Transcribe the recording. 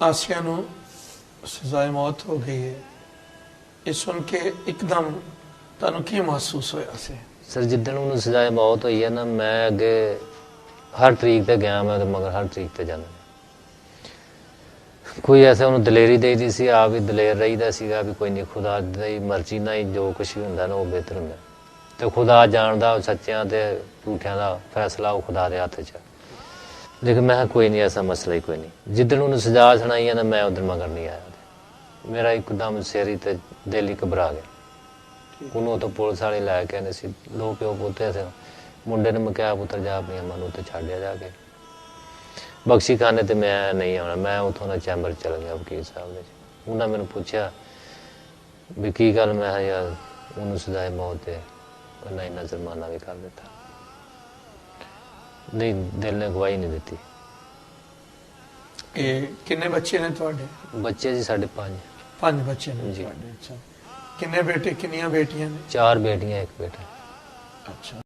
ਆਸਿਆ ਨੂੰ ਸਜ਼ਾਏ ਮੌਤ ਹੋ ਗਈ ਹੈ, ਇਹ ਸੁਣ ਕੇ ਇੱਕਦਮ ਤੁਹਾਨੂੰ ਕੀ ਮਹਿਸੂਸ ਹੋਇਆ ਸੀ? ਸਰ ਜਿੱਦਣ ਉਹਨੂੰ ਸਜ਼ਾਏ ਮੌਤ ਹੋਈ ਹੈ ਨਾ, ਮੈਂ ਅੱਗੇ ਹਰ ਤਰੀਕ ਤੇ ਗਿਆ, ਮੈਂ ਮਗਰ ਹਰ ਤਰੀਕ ਤੇ ਜਾਂਦਾ। ਕੋਈ ਐਸਾ ਉਹਨੂੰ ਦਲੇਰੀ ਦੇਈਦੀ ਸੀ, ਆਪ ਵੀ ਦਲੇਰ ਰਹੀਦਾ ਸੀਗਾ ਵੀ ਕੋਈ ਨਹੀਂ, ਖੁਦਾ ਦੀ ਮਰਜ਼ੀ ਨਾਲ ਹੀ ਜੋ ਕੁਛ ਵੀ ਹੁੰਦਾ ਨਾ ਉਹ ਬਿਹਤਰ ਹੁੰਦਾ, ਤੇ ਖੁਦਾ ਜਾਣਦਾ ਸੱਚਿਆਂ ਤੇ ਝੂਠਿਆਂ ਦਾ ਫੈਸਲਾ ਉਹ ਖੁਦਾ ਦੇ ਹੱਥ 'ਚ। ਲੇਕਿਨ ਮੈਂ ਕਿਹਾ ਕੋਈ ਨਹੀਂ, ਐਸਾ ਮਸਲਾ ਹੀ ਕੋਈ ਨਹੀਂ। ਜਿੱਦਣ ਉਹਨੂੰ ਸਜ਼ਾ ਸੁਣਾਈ ਹੈ ਨਾ, ਮੈਂ ਉਧਰ ਮਗਰ ਨਹੀਂ ਆਇਆ। ਮੇਰਾ ਇੱਕਦਮ ਸਿਰ ਹੀ ਤੇ ਦਿਲ ਹੀ ਘਬਰਾ ਗਿਆ। ਉਹਨੂੰ ਤਾਂ ਪੁਲਿਸ ਵਾਲੇ ਲੈ ਕੇ ਆਉਂਦੇ ਸੀ, ਦੋ ਪਿਓ ਪੁੱਤੇ ਸੀ। ਮੁੰਡੇ ਨੇ ਮੈਂ ਕਿਹਾ ਪੁੱਤਰ ਜਾ ਆਪਣੀ ਅੰਮਾ ਨੂੰ ਉੱਥੇ ਛੱਡਿਆ ਜਾ ਕੇ, ਬਖਸ਼ੀ ਖਾਨੇ ਤੇ ਮੈਂ ਨਹੀਂ ਆਉਣਾ। ਮੈਂ ਉੱਥੋਂ ਦਾ ਚੈਂਬਰ ਚਲ ਗਿਆ ਵਕੀਲ ਸਾਹਿਬ ਦੇ। ਉਹਨਾਂ ਮੈਨੂੰ ਪੁੱਛਿਆ ਵੀ ਕੀ ਗੱਲ? ਮੈਂ ਕਿਹਾ ਯਾਰ ਉਹਨੂੰ ਸਜ਼ਾਏ ਮੌਤ ਤੇ ਉਹਨਾਂ ਇੰਨਾ ਜੁਰਮਾਨਾ ਵੀ ਕਰ ਦਿੱਤਾ। ਨਹੀਂ, ਦਿਲ ਨੇ ਗਵਾਹੀ ਨਹੀਂ ਦਿੱਤੀ। ਇਹ ਕਿੰਨੇ ਬੱਚੇ ਨੇ ਤੁਹਾਡੇ? ਬੱਚੇ ਜੀ ਸਾਡੇ 5 ਬੱਚੇ ਨੇ ਤੁਹਾਡੇ। ਅੱਛਾ, ਕਿੰਨੇ ਬੇਟੇ ਕਿੰਨੀਆਂ ਬੇਟੀਆਂ ਨੇ? 4 ਬੇਟੀਆਂ 1 ਬੇਟਾ। ਅੱਛਾ।